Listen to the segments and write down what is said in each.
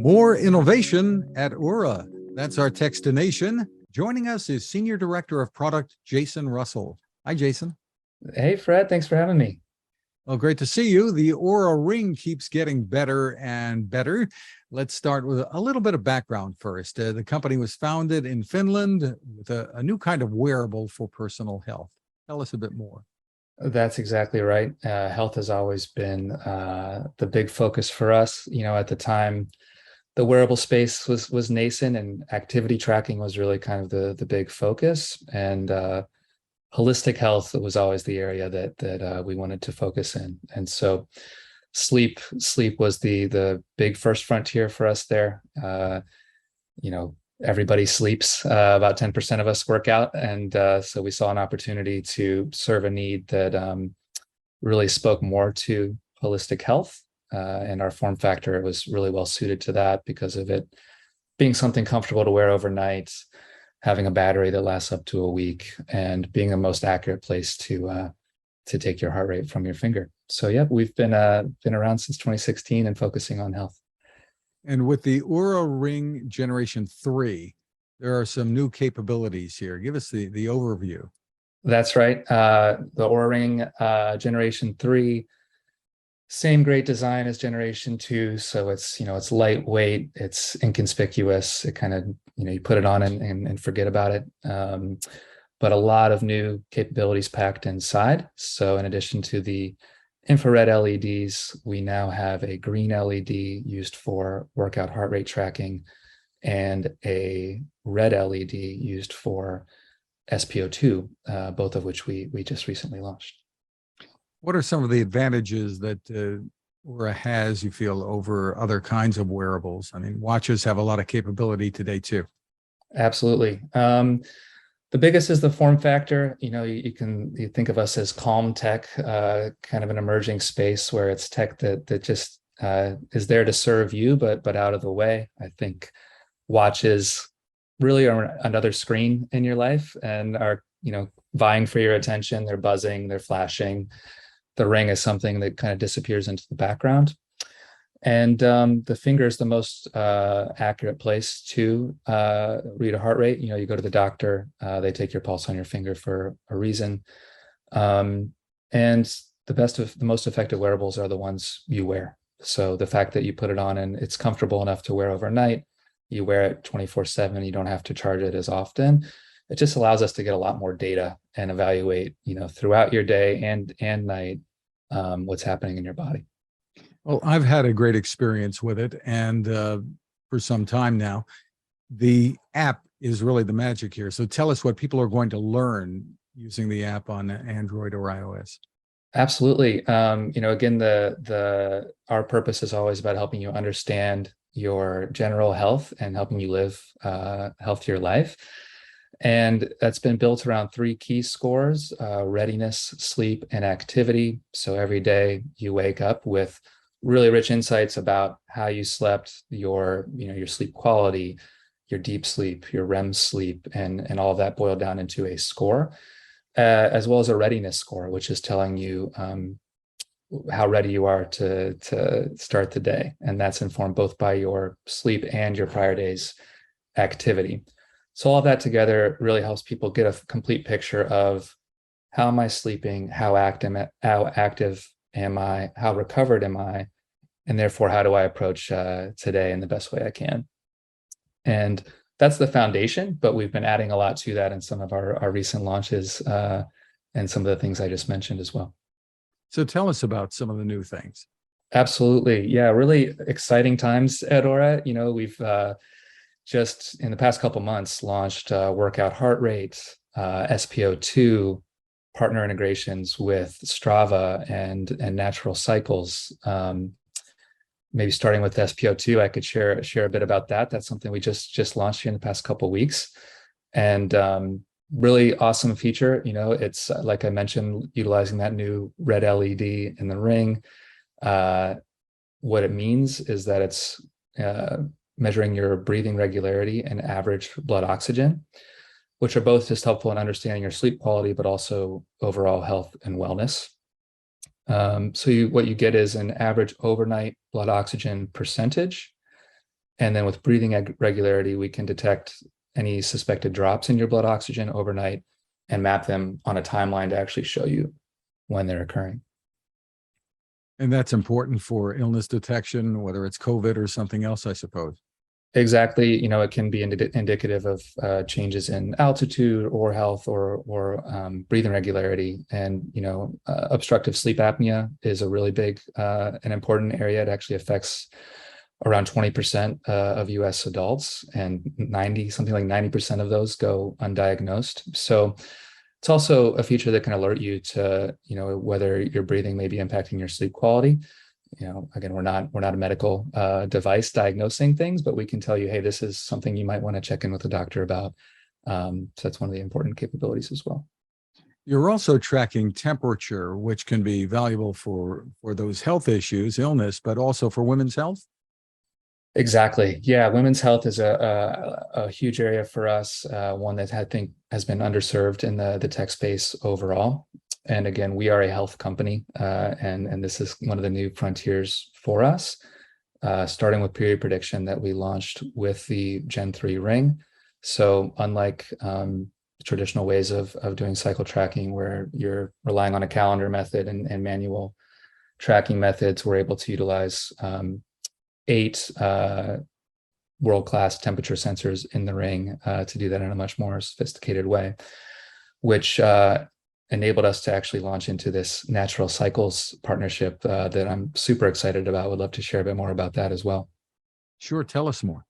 More innovation at Oura. That's our Techstination. Joining us is Senior Director of Product, Jason Russell. Hi, Jason. Hey, Fred, thanks for having me. Well, great to see you. The Oura Ring keeps getting better and better. Let's start with a little bit of background first. The company was founded in Finland with a new kind of wearable for personal health. Tell us a bit more. That's exactly right. Health has always been the big focus for us. At the time, the wearable space was nascent, and activity tracking was really kind of the big focus. And holistic health was always the area that we wanted to focus in. And so, sleep was the big first frontier for us there. Everybody sleeps. About 10% of us work out. And so we saw an opportunity to serve a need that really spoke more to holistic health. And our form factor was really well suited to that because of it being something comfortable to wear overnight, having a battery that lasts up to a week, and being the most accurate place to take your heart rate from your finger. So yeah, we've been around since 2016 and focusing on health. And with the Oura Ring Generation 3, there are some new capabilities here. Give us the overview. That's right. The Oura Ring Generation 3, same great design as Generation 2. So it's lightweight, it's inconspicuous. It kind of, you put it on and forget about it. But a lot of new capabilities packed inside. So in addition to the infrared LEDs, we now have a green LED used for workout heart rate tracking and a red LED used for SpO2, both of which we just recently launched. What are some of the advantages that Oura has, you feel, over other kinds of wearables? I mean, watches have a lot of capability today, too. Absolutely. The biggest is the form factor. You think of us as calm tech, kind of an emerging space where it's tech that just is there to serve you, but out of the way. I think watches really are another screen in your life and are, vying for your attention. They're buzzing, they're flashing. The ring is something that kind of disappears into the background. And the finger is the most accurate place to read a heart rate. You go to the doctor, they take your pulse on your finger for a reason. And the most effective wearables are the ones you wear. So the fact that you put it on and it's comfortable enough to wear overnight, you wear it 24/7, you don't have to charge it as often. It just allows us to get a lot more data and evaluate, throughout your day and night, what's happening in your body. Well, I've had a great experience with it, and for some time now. The app is really the magic here. So tell us what people are going to learn using the app on Android or iOS. Absolutely. Again, our purpose is always about helping you understand your general health and helping you live a healthier life. And that's been built around 3 key scores: readiness, sleep, and activity. So every day you wake up with really rich insights about how you slept, your sleep quality, your deep sleep, your REM sleep, and all of that boiled down into a score, as well as a readiness score, which is telling you how ready you are to start the day. And that's informed both by your sleep and your prior day's activity. So all of that together really helps people get a complete picture of how am I sleeping, how active am I, how recovered am I, and therefore how do I approach today in the best way I can. And that's the foundation, but we've been adding a lot to that in some of our recent launches and some of the things I just mentioned as well. So tell us about some of the new things. Absolutely. Yeah, really exciting times at Oura. We've just in the past couple months launched workout heart rate, SpO2, partner integrations with Strava and Natural Cycles. Maybe starting with SpO2, I could share a bit about that. That's something we just launched here in the past couple of weeks, and really awesome feature. It's like I mentioned, utilizing that new red LED in the ring. What it means is that it's measuring your breathing regularity and average blood oxygen, which are both just helpful in understanding your sleep quality, but also overall health and wellness. So what you get is an average overnight blood oxygen percentage And then with breathing regularity, we can detect any suspected drops in your blood oxygen overnight and map them on a timeline to actually show you when they're occurring. And that's important for illness detection, whether it's COVID or something else, I suppose. Exactly. It can be indicative of changes in altitude or health or breathing regularity. And, obstructive sleep apnea is a really big and important area. It actually affects around 20% of US adults, and something like 90% of those go undiagnosed. So it's also a feature that can alert you to, whether your breathing may be impacting your sleep quality. Again, we're not a medical device diagnosing things, but we can tell you, hey, this is something you might want to check in with a doctor about. So that's one of the important capabilities as well. You're also tracking temperature, which can be valuable for those health issues, illness, but also for women's health. Exactly. Yeah, women's health is a huge area for us, one that I think has been underserved in the tech space overall. And again, we are a health company, and this is one of the new frontiers for us, starting with period prediction that we launched with the Gen 3 ring. So unlike traditional ways of doing cycle tracking, where you're relying on a calendar method and manual tracking methods, we're able to utilize 8 world-class temperature sensors in the ring to do that in a much more sophisticated way, which enabled us to actually launch into this natural cycles partnership that I'm super excited about. Would love to share a bit more about that as well. Sure. Tell us more.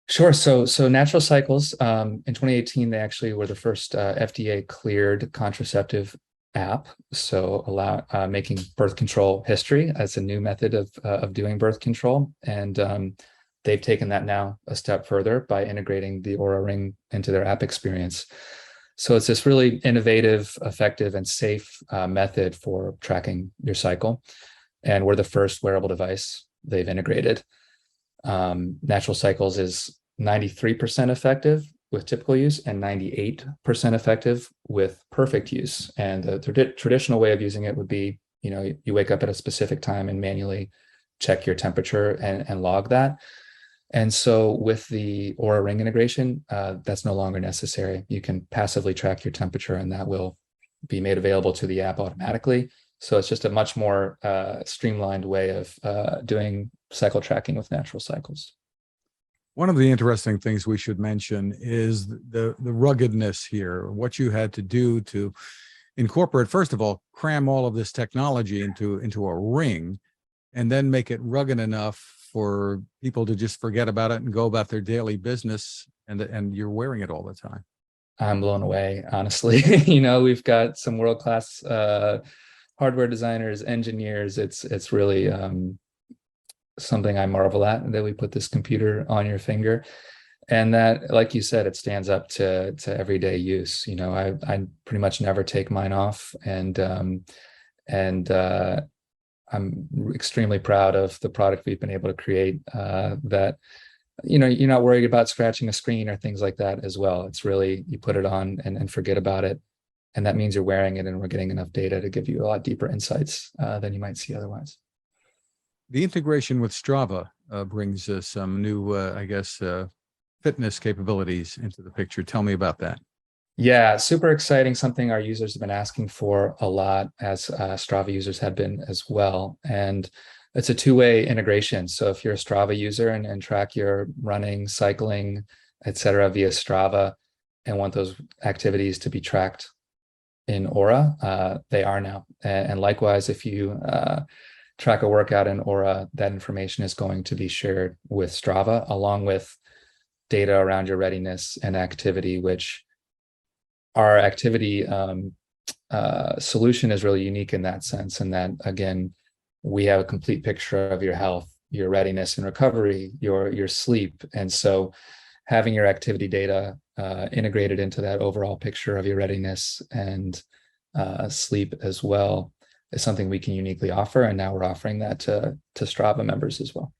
Sure. So Natural Cycles, in 2018, they actually were the first FDA cleared contraceptive app. So making birth control history as a new method of doing birth control. And they've taken that now a step further by integrating the Oura Ring into their app experience. So it's this really innovative, effective, and safe method for tracking your cycle. And we're the first wearable device they've integrated. Natural Cycles is 93% effective with typical use and 98% effective with perfect use. And the traditional way of using it would be, you wake up at a specific time and manually check your temperature and log that. And so with the Oura Ring integration, that's no longer necessary. You can passively track your temperature, and that will be made available to the app automatically. So it's just a much more streamlined way of doing cycle tracking with Natural Cycles. One of the interesting things we should mention is the ruggedness here, what you had to do to incorporate, first of all, cram all of this technology into a ring, and then make it rugged enough for people to just forget about it and go about their daily business, and you're wearing it all the time. I'm blown away, honestly. We've got some world-class hardware designers, engineers. It's really something I marvel at, that we put this computer on your finger, and that, like you said, it stands up to everyday use. I pretty much never take mine off, and I'm extremely proud of the product we've been able to create, that, you're not worried about scratching a screen or things like that as well. It's really, you put it on and forget about it. And that means you're wearing it, and we're getting enough data to give you a lot deeper insights than you might see otherwise. The integration with Strava brings some new, fitness capabilities into the picture. Tell me about that. Yeah, super exciting. Something our users have been asking for a lot, as Strava users have been as well. And it's a two-way integration. So if you're a Strava user and track your running, cycling, etc. via Strava, and want those activities to be tracked in Oura, they are now. And likewise, if you track a workout in Oura, that information is going to be shared with Strava, along with data around your readiness and activity, which our activity solution is really unique in that sense. And that, again, we have a complete picture of your health, your readiness and recovery, your sleep. And so having your activity data integrated into that overall picture of your readiness and sleep as well is something we can uniquely offer. And now we're offering that to Strava members as well.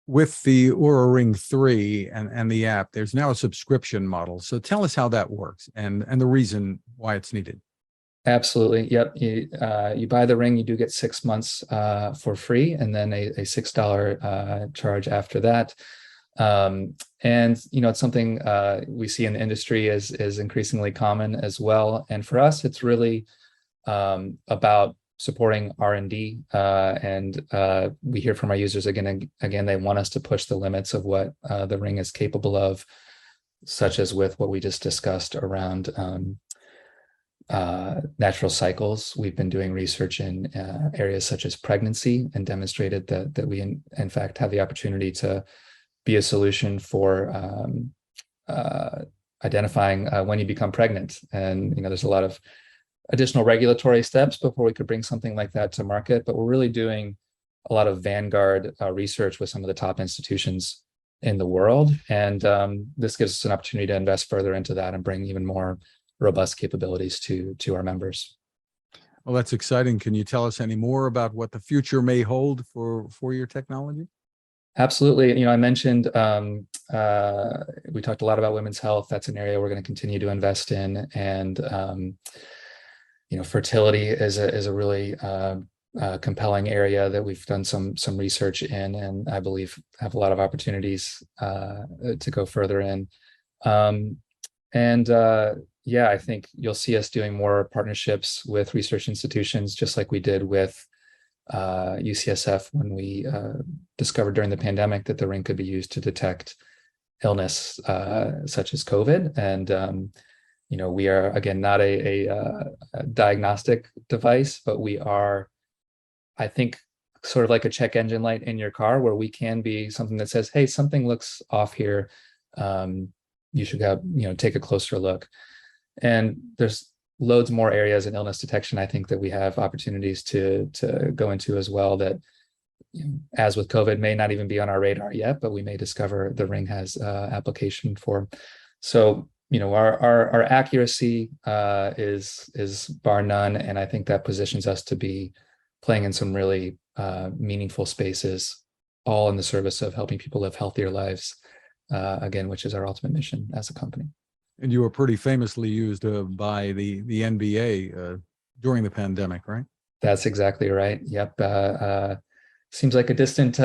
With the Oura Ring 3 and the app, there's now a subscription model. So tell us how that works and the reason why it's needed. Absolutely. Yep. You buy the ring, you do get 6 months for free, and then a $6 charge after that. And it's something we see in the industry is increasingly common as well. And for us, it's really about supporting R&D, and we hear from our users again and again, they want us to push the limits of what the ring is capable of, such as with what we just discussed around natural cycles. We've been doing research in areas such as pregnancy and demonstrated that we in fact have the opportunity to be a solution for identifying when you become pregnant. And there's a lot of additional regulatory steps before we could bring something like that to market, but we're really doing a lot of vanguard research with some of the top institutions in the world. And this gives us an opportunity to invest further into that and bring even more robust capabilities to our members. Well, that's exciting. Can you tell us any more about what the future may hold for your technology? Absolutely. I mentioned we talked a lot about women's health. That's an area we're going to continue to invest in, and fertility is a really compelling area that we've done some research in, and I believe have a lot of opportunities to go further in. Yeah, I think you'll see us doing more partnerships with research institutions, just like we did with UCSF when we discovered during the pandemic that the ring could be used to detect illness such as COVID. And we are, again, not a diagnostic device, but we are, I think, sort of like a check engine light in your car, where we can be something that says, hey, something looks off here. You should go, take a closer look. And there's loads more areas in illness detection, I think, that we have opportunities to go into as well, that, as with COVID, may not even be on our radar yet, but we may discover the ring has application for. So, our accuracy is bar none, and I think that positions us to be playing in some really meaningful spaces, all in the service of helping people live healthier lives, again, which is our ultimate mission as a company. And you were pretty famously used by the NBA during the pandemic, right? That's exactly right. Yep. Seems like a distant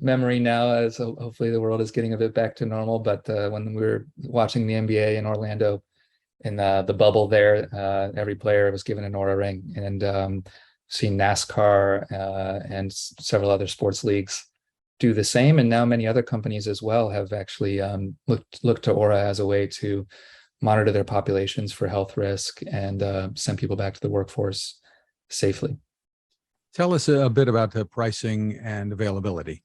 memory now, as hopefully the world is getting a bit back to normal. But when we were watching the NBA in Orlando, in the bubble there, every player was given an Oura Ring, and seen NASCAR and several other sports leagues do the same. And now many other companies as well have actually looked to Oura as a way to monitor their populations for health risk and send people back to the workforce safely. Tell us a bit about the pricing and availability.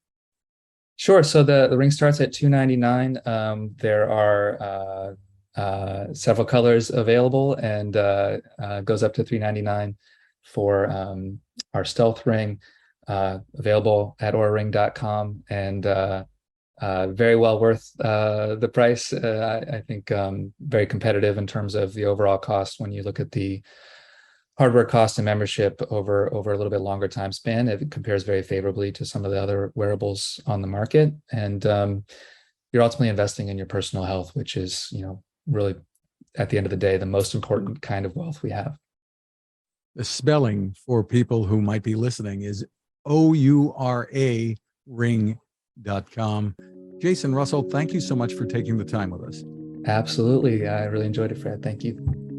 Sure. So the ring starts at $299. There are several colors available, and goes up to $399 for our stealth ring. Available at ouraring.com, and very well worth the price. I think very competitive in terms of the overall cost. When you look at the hardware cost and membership over a little bit longer time span, it compares very favorably to some of the other wearables on the market. And you're ultimately investing in your personal health, which is, really, at the end of the day, the most important kind of wealth we have. The spelling for people who might be listening is Oura ring.com. Jason Russell, thank you so much for taking the time with us. Absolutely. I really enjoyed it, Fred. Thank you.